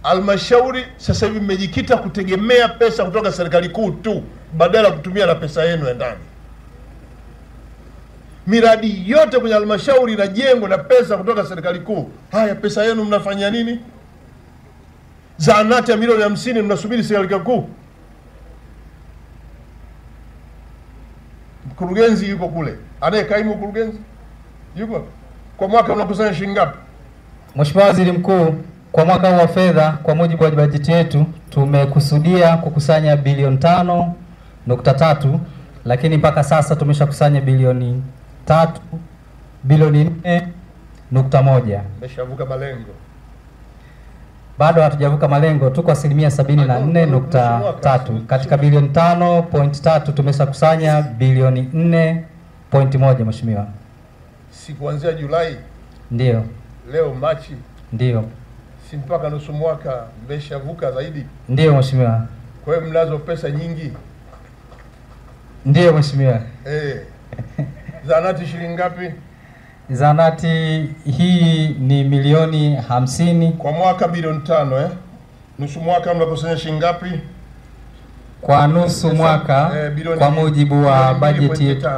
Halmashauri sasa hivi mmejikita kutegemea pesa kutoka serikali kuu tu badala ya kutumia na pesa yenu ya ndani. Miradi yote kwenye halmashauri inajengwa na pesa kutoka serikali kuu. Haya, pesa yenu mnafanya nini? Zahanati ya milioni 50 mnasubiri serikali kuu. Mkurugenzi yuko kule. Anayekaimu mkurugenzi yuko. Kwa mwaka mnakusanya shilingi ngapi? Mheshimiwa Waziri Mkuu, kwa mwaka wa fedha kwa mujibu wa bajeti yetu tumekusudia kukusanya bilioni 5.3, lakini mpaka sasa tumeshakusanya bilioni 4.1. Mmeshavuka malengo. Bado hatujavuka malengo, tuko asilimia 74.3. Katika bilioni 5.3 tumeshakusanya bilioni 4.1 Mheshimiwa. Si kuanzia Julai? Ndio. Leo Machi? Ndio. Si mpaka nusu mwaka mmeshavuka zaidi? Ndio Mheshimiwa. Kwa hiyo mnazo pesa nyingi? Ndio Mheshimiwa. Zahanati shilingi ngapi? Zahanati hii ni milioni 50. Kwa mwaka bilioni 5 Nusu mwaka mnakusanya shilingi ngapi? Kwa nusu mwaka kwa mujibu wa bajeti yetu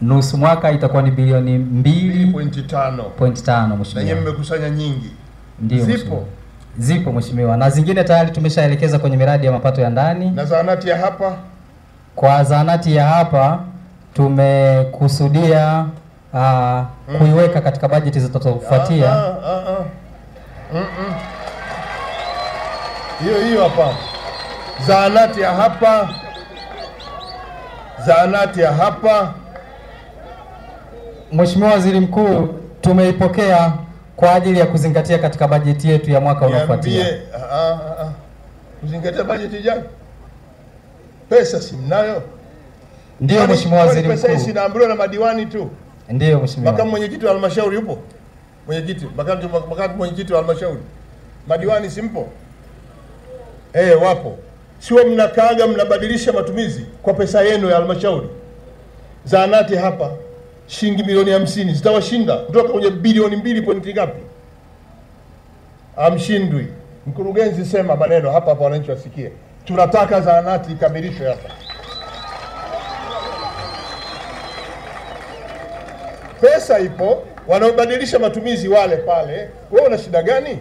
nusu mwaka itakuwa ni bilioni 2.5 Mheshimiwa. Na nyinyi mmekusanya nyingi. Ndio. Zipo Mheshimiwa, na zingine tayari tumeshaelekeza kwenye miradi ya mapato ya ndani. Na zahanati ya hapa? Kwa zahanati ya hapa tumekusudia kuiweka katika bajeti zitakazofuatia. Hiyo hapa. Zahanati ya hapa. Zahanati ya hapa. Mheshimiwa Waziri Mkuu, tumeipokea kwa ajili ya kuzingatia katika bajeti yetu ya mwaka unaofuatia. Kuzingatia bajeti gani? Pesa si mnayo? Ndio Mheshimiwa Waziri Mkuu. Pesa hii inaamriwa na madiwani tu. Ndio Mheshimiwa. Makamu mwenyekiti wa halmashauri yupo? Makamu mwenyekiti wa halmashauri. Madiwani simpo? Wapo. Sio mnakaaga mnabadilisha matumizi kwa pesa yenu ya halmashauri. Zahanati hapa shilingi milioni 50 zitawashinda kutoka kwenye bilioni 2 ngapi? Amshindwi. Mkurugenzi, sema maneno hapa wananchi wasikie. Tunataka zahanati ikamilishwe hapa. Pesa ipo, wanaobadilisha matumizi wale pale. Wewe una shida gani?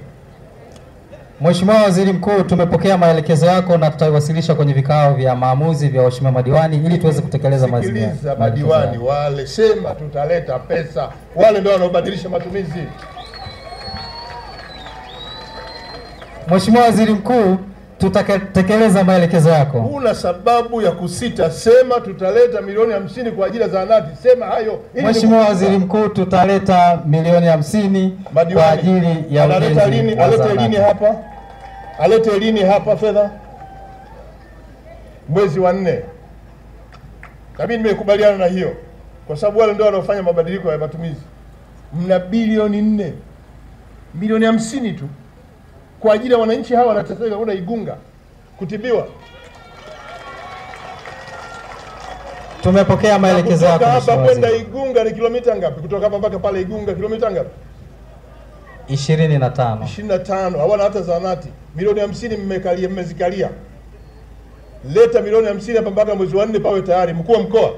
Mheshimiwa Waziri Mkuu, tumepokea maelekezo yako na tutaiwasilisha kwenye vikao vya maamuzi vya waheshimiwa madiwani ili tuweze kutekeleza maazimio. Sikiliza madiwani wale, sema tutaleta pesa. Wale ndio wanaobadilisha matumizi. Mheshimiwa Waziri Mkuu, tutatekeleza maelekezo yako. Una sababu ya kusita, sema tutaleta milioni 50 kwa ajili ya zahanati. Sema hayo. Mheshimiwa Waziri Mkuu, tutaleta milioni 50 kwa ajili ya ujenzi. Alete lini hapa? Alete lini hapa fedha? Mwezi wa 4. Na mimi nimekubaliana na hiyo. Kwa sababu wale ndio wanaofanya mabadiliko ya matumizi. Mna bilioni 4. Milioni 50 tu kwa ajili ya wananchi hawa wanateseka kwenda Igunga kutibiwa. Tumepokea maelekezo yako. Kutoka hapa kwenda Igunga ni kilomita ngapi? Kutoka hapa mpaka pale Igunga kilomita ngapi? 25. 25. Hawana hata zahanati. Milioni 50 mmezikalia. Leta milioni 50 hapa mpaka mwezi wa 4 pawe tayari. Mkuu wa mkoa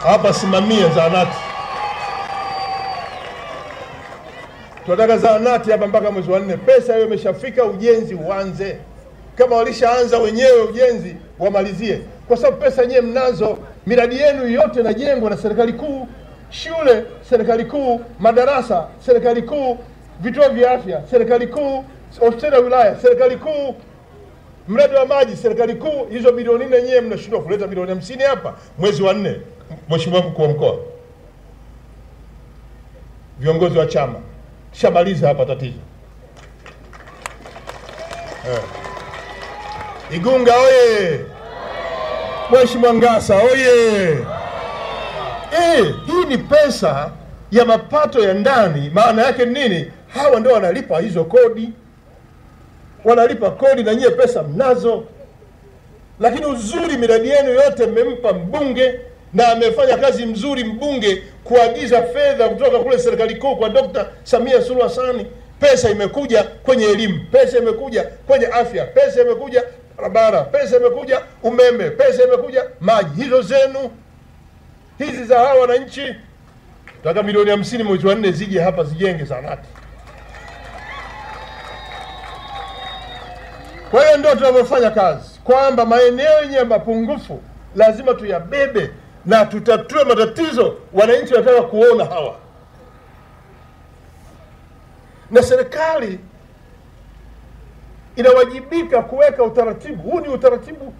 hapa simamie zahanati. Tunataka zahanati hapa mpaka mwezi wa 4. Pesa hiyo imeshafika, ujenzi uanze. Kama walishaanza wenyewe ujenzi wamalizie. Kwa sababu pesa nyewe mnazo, miradi yenu yote inajengwa na serikali kuu. Shule serikali kuu, madarasa serikali kuu, vituo vya afya serikali kuu, hospitali ya wilaya serikali kuu, mradi wa maji serikali kuu. Hizo bilioni 4 nyewe mnashindwa kuleta bilioni 50 hapa mwezi wa 4. Mheshimiwa mkuu wa mkoa, viongozi wa chama, shamaliza hapa tatizo. Igunga oye! Mheshimiwa Ngasa oye! Hii ni pesa ya mapato ya ndani. Maana yake nini? Hawa ndio wanalipa hizo kodi. Wanalipa kodi na nyie pesa mnazo. Lakini uzuri miradi yenu yote mmempa mbunge na amefanya kazi mzuri mbunge kuagiza fedha kutoka kule serikali kuu kwa Dr. Samia Suluhu Hassan Pesa imekuja kwenye elimu, pesa imekuja kwenye afya, pesa imekuja barabara, pesa imekuja umeme, pesa imekuja maji. Hizo zenu, hizi za hawa wananchi. Nataka milioni 50 mwezi wa 4 zije hapa zijenge zahanati. Kwa hiyo ndio tunavyofanya kazi, kwamba maeneo yenye mapungufu lazima tuyabebe na tutatue matatizo. Wananchi wanataka kuona hawa, na serikali inawajibika kuweka utaratibu. Huu ni utaratibu.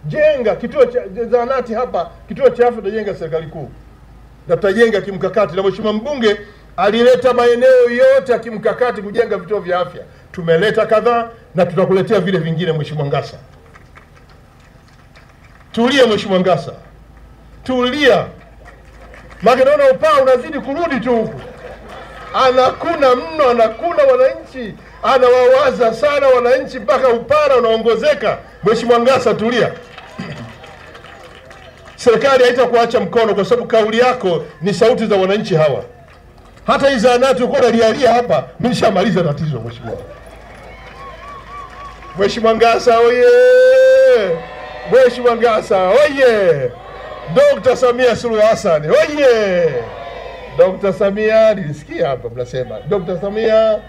Jenga kituo cha zahanati hapa, kituo cha afya tutajenga serikali kuu, na tutajenga kimkakati. Na mheshimiwa mbunge alileta maeneo yote ya kimkakati kujenga vituo vya afya. Tumeleta kadhaa na tutakuletea vile vingine. Mheshimiwa Ngasa, tulia. Mheshimiwa Ngasa, tulia. Maana naona upaa unazidi kurudi tu huku. Anakuna mno, anakuna wananchi, anawawaza sana wananchi mpaka upara unaongezeka. Mheshimiwa Ngasa, tulia. Serikali haitakuacha mkono, kwa sababu kauli yako ni sauti za wananchi hawa. Hata hizo zahanati uko nalialia hapa, mimi nishamaliza tatizo. Mheshimiwa Ngasa oye! Mheshimiwa Ngasa oye! Dr. Samia Suluhu Hassan oye! Dr. Samia, nilisikia hapa mnasema Dr. Samia